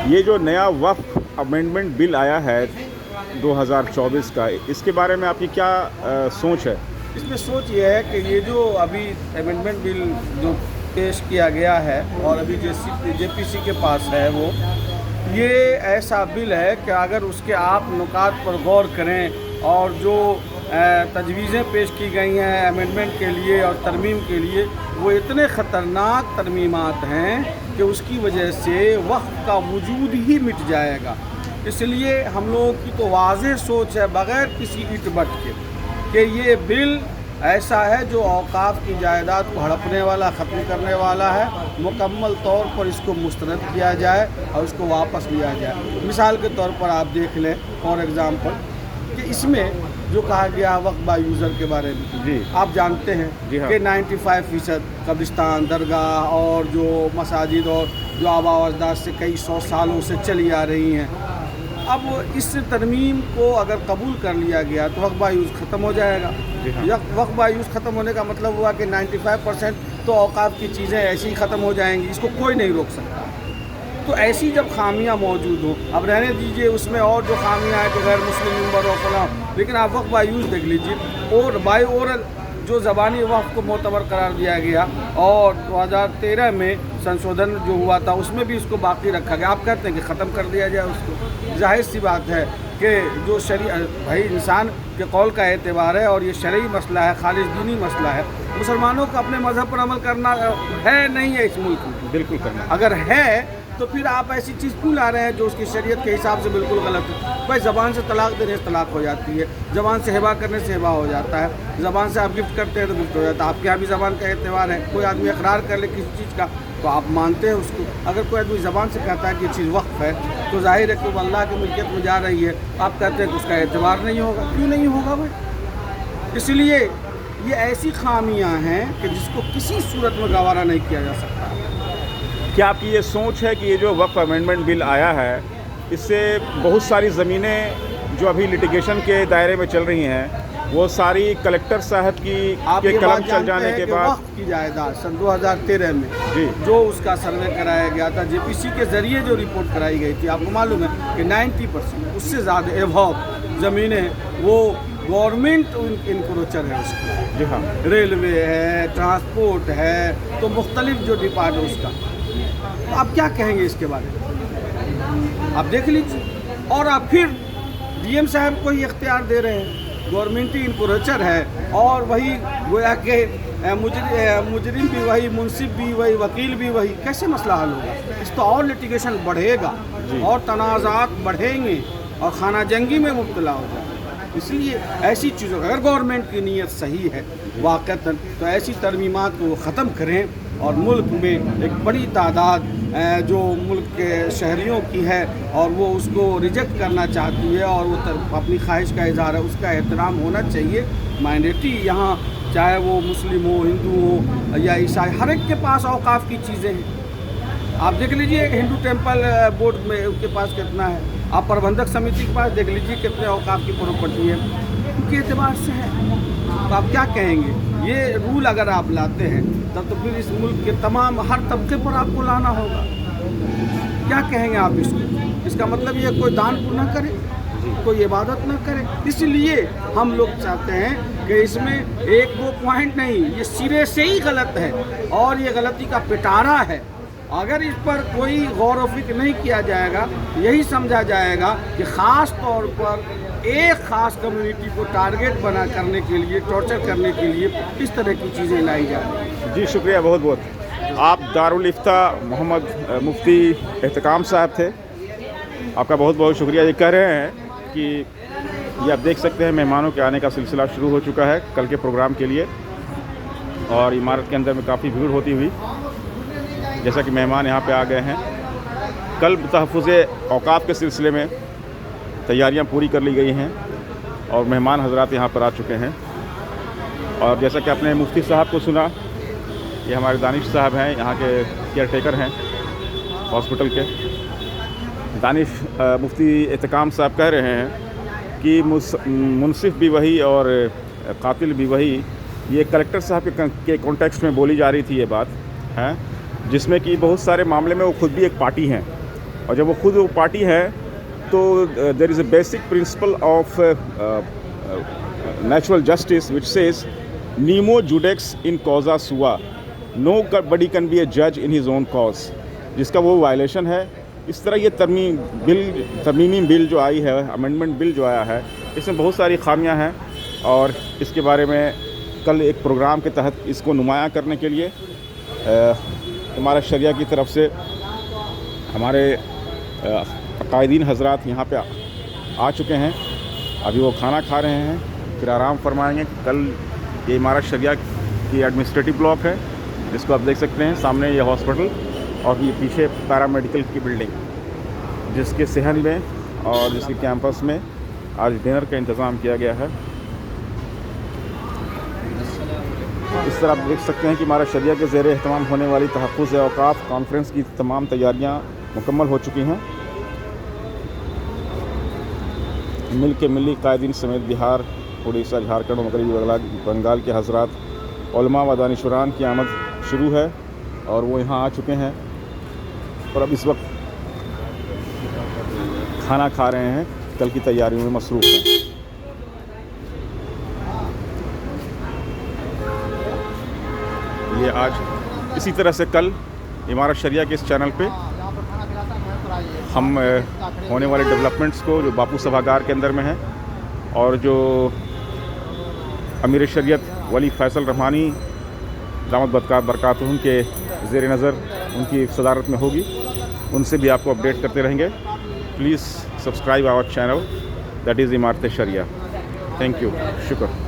یہ جو نیا وقف امینڈمنٹ بل آیا ہے 2024 کا، اس کے بارے میں آپ کی کیا سوچ ہے؟ اس میں سوچ یہ ہے کہ یہ جو ابھی امینڈمنٹ بل جو پیش کیا گیا ہے اور ابھی جے پی سی کے پاس ہے، وہ یہ ایسا بل ہے کہ اگر اس کے آپ نکات پر غور کریں اور جو تجویزیں پیش کی گئی ہیں امینڈمنٹ کے لیے اور ترمیم کے لیے، وہ اتنے خطرناک ترمیمات ہیں کہ اس کی وجہ سے وقف کا وجود ہی مٹ جائے گا۔ اس لیے ہم لوگوں کی تو واضح سوچ ہے بغیر کسی اٹ بٹ کے کہ یہ بل ایسا ہے جو اوقاف کی جائیداد کو ہڑپنے والا، ختم کرنے والا ہے۔ مکمل طور پر اس کو مسترد کیا جائے اور اس کو واپس لیا جائے۔ مثال کے طور پر آپ دیکھ لیں فار ایگزامپل کہ اس میں جو کہا گیا وقف با یوزر کے بارے میں، جی آپ جانتے ہیں کہ 95% قبرستان، درگاہ اور جو مساجد اور جو آباء و اجداد سے کئی سو سالوں سے چلی آ رہی ہیں، اب اس ترمیم کو اگر قبول کر لیا گیا تو وقف با یوز ختم ہو جائے گا۔ وقف با یوز ختم ہونے کا مطلب ہوا کہ 95% تو اوقاف کی چیزیں ایسی ہی ختم ہو جائیں گی، اس کو کوئی نہیں روک سکتا۔ تو ایسی جب خامیاں موجود ہوں، اب رہنے دیجئے اس میں اور جو خامیاں ہیں کہ غیر مسلم ممبر اور فلاں، لیکن آپ وقف با یوز دیکھ لیجئے اور بائی اورل جو زبانی وقف کو معتبر قرار دیا گیا اور 2013 میں سنشودھن جو ہوا تھا اس میں بھی اس کو باقی رکھا گیا۔ آپ کہتے ہیں کہ ختم کر دیا جائے اس کو، ظاہر سی بات ہے کہ جو بھائی انسان کے قول کا اعتبار ہے اور یہ شرعی مسئلہ ہے، خالص دینی مسئلہ ہے۔ مسلمانوں کو اپنے مذہب پر عمل کرنا ہے نہیں ہے اس ملک میں، بالکل کرنا۔ اگر ہے تو پھر آپ ایسی چیز کیوں لا رہے ہیں جو اس کی شریعت کے حساب سے بالکل غلط ہے؟ بھائی زبان سے طلاق دینے سے طلاق ہو جاتی ہے، زبان سے ہبہ کرنے سے ہبہ ہو جاتا ہے، زبان سے آپ گفٹ کرتے ہیں تو گفٹ ہو جاتا ہے۔ آپ کے یہاں بھی زبان کا اعتبار ہے، کوئی آدمی اقرار کر لے کسی چیز کا تو آپ مانتے ہیں اس کو۔ اگر کوئی آدمی زبان سے کہتا ہے کہ یہ چیز وقف ہے تو ظاہر ہے کہ وہ اللہ کی ملکیت میں جا رہی ہے، آپ کہتے ہیں کہ اس کا اعتبار نہیں ہوگا۔ کیوں نہیں ہوگا بھائی؟ اس لیے یہ ایسی خامیاں ہیں کہ جس کو کسی صورت میں گوارا نہیں کیا جا سکتا۔ کیا آپ کی یہ سوچ ہے کہ یہ جو وقف امینڈمنٹ بل آیا ہے اس سے بہت ساری زمینیں جو ابھی لٹیگیشن کے دائرے میں چل رہی ہیں وہ ساری کلکٹر صاحب کی کے قلم چل جانے کے بعد وقف کی جائیداد سن 2013 میں جی جو اس کا سروے کرایا گیا تھا، جے پی سی کے ذریعے جو رپورٹ کرائی گئی تھی، آپ کو معلوم ہے کہ 90% اس سے زیادہ ایبھو زمینیں وہ گورنمنٹ انکروچر ہے اس کی۔ جی ہاں، ریلوے ہے، ٹرانسپورٹ ہے، تو مختلف جو ڈپارٹ ہے اس کا۔ تو آپ کیا کہیں گے اس کے بارے میں؟ آپ دیکھ لیجیے۔ اور آپ پھر ڈی ایم صاحب کو ہی اختیار دے رہے ہیں، گورنمنٹ انکروچر ہے اور وہی گویا کہ مجرم بھی وہی، منصف بھی وہی، وکیل بھی وہی۔ کیسے مسئلہ حل ہوگا؟ اس تو اور لٹیگیشن بڑھے گا اور تنازعات بڑھیں گے اور خانہ جنگی میں مبتلا ہو جائے گا۔ اس لیے ایسی چیزوں اگر گورنمنٹ کی نیت صحیح ہے واقعتاً تو ایسی ترمیمات کو وہ ختم کریں اور ملک میں ایک بڑی تعداد جو ملک کے شہریوں کی ہے اور وہ اس کو ریجیکٹ کرنا چاہتی ہے اور وہ اپنی خواہش کا اظہار ہے، اس کا احترام ہونا چاہیے۔ مائنورٹی یہاں چاہے وہ مسلم ہو، ہندو ہو یا عیسائی، ہر ایک کے پاس اوقاف کی چیزیں ہیں۔ آپ دیکھ لیجئے ہندو ٹیمپل بورڈ میں ان کے پاس کتنا ہے، آپ پربندھک سمیتی کے پاس دیکھ لیجئے کتنے اوقاف کی پراپرٹی ہے، ان کے اعتبار سے ہے۔ تو آپ کیا کہیں گے؟ یہ رول اگر آپ لاتے ہیں تب تو پھر اس ملک کے تمام ہر طبقے پر آپ کو لانا ہوگا۔ کیا کہیں گے آپ اس کو؟ اس کا مطلب یہ کوئی دان نہ کرے، کوئی عبادت نہ کرے۔ اس لیے ہم لوگ چاہتے ہیں کہ اس میں ایک دو پوائنٹ نہیں، یہ سرے سے ہی غلط ہے اور یہ غلطی کا پٹارا ہے۔ اگر اس پر کوئی غور و فکر نہیں کیا جائے گا، یہی سمجھا جائے گا کہ خاص طور پر ایک خاص کمیونٹی کو ٹارگٹ بنا کرنے کے لیے، ٹارچر کرنے کے لیے اس طرح کی چیزیں لائی جائیں۔ جی شکریہ بہت بہت۔ آپ دارالافتاء محمد مفتی احتکام صاحب تھے، آپ کا بہت بہت شکریہ۔ یہ کہہ رہے ہیں کہ یہ آپ دیکھ سکتے ہیں مہمانوں کے آنے کا سلسلہ شروع ہو چکا ہے کل کے پروگرام کے لیے، اور عمارت کے اندر میں کافی بھیڑ ہوتی ہوئی جیسا کہ مہمان یہاں پہ آ گئے ہیں۔ کل تحفظ اوقاف کے سلسلے میں تیاریاں پوری کر لی گئی ہیں اور مہمان حضرات یہاں پر آ چکے ہیں، اور جیسا کہ آپ نے مفتی صاحب کو سنا، یہ ہمارے دانش صاحب ہیں، یہاں کے کیئر ٹیکر ہیں ہاسپٹل کے۔ دانش مفتی احتکام صاحب کہہ رہے ہیں کہ منصف بھی وہی اور قاتل بھی وہی، یہ کلکٹر صاحب کے کانٹیکسٹ میں بولی جا رہی تھی یہ بات ہے، جس میں کہ بہت سارے معاملے میں وہ خود بھی ایک پارٹی ہیں، اور جب وہ خود وہ پارٹی ہے تو there is a basic principle of natural justice which says نیمو جوڈیکس ان کوزا سوا، نو بڈی کین بی اے جج ان ہز اون کاز، جس کا وہ وائلیشن ہے. اس طرح یہ ترمیمی بل جو آئی ہے، امینڈمنٹ بل جو آیا ہے، اس میں بہت ساری خامیاں ہیں، اور اس کے بارے میں کل ایک پروگرام کے تحت اس کو نمایاں کرنے کے لیے امارت شریعہ کی طرف سے ہمارے قائدین حضرات یہاں پہ آ چکے ہیں. ابھی وہ کھانا کھا رہے ہیں، پھر آرام فرمائیں گے. کل یہ امارت شریعہ کی ایڈمنسٹریٹو بلاک ہے، جس کو آپ دیکھ سکتے ہیں سامنے یہ ہاسپٹل، اور یہ پیچھے پیرامیڈیکل کی بلڈنگ، جس کے صحن میں اور جس کے کیمپس میں آج ڈنر کا انتظام کیا گیا ہے. اس طرح آپ دیکھ سکتے ہیں کہ امارت شریعہ کے زیر اہتمام ہونے والی تحفظ اوقاف کانفرنس کی تمام تیاریاں مکمل ہو چکی ہیں. ملی قائدین سمیت بہار، اڑیسہ، جھارکھنڈ اور مغربی بنگال کے حضرات، علماء و دانشوران کی آمد شروع ہے، اور وہ یہاں آ چکے ہیں، اور اب اس وقت کھانا کھا رہے ہیں، کل کی تیاریوں میں مصروف ہیں. یہ آج اسی طرح سے کل امارت شریعہ کے اس چینل پہ ہم ہونے والے ڈیولپمنٹس کو جو باپو سبھاگار کے اندر میں ہیں، اور جو امیر شریعت ولی فیصل رحمانی دامت برکاتہم کے زیر نظر ان کی صدارت میں ہوگی، ان سے بھی آپ کو اپڈیٹ کرتے رہیں گے. Please subscribe our channel, that is Imarat Shariah. Thank you, شکر.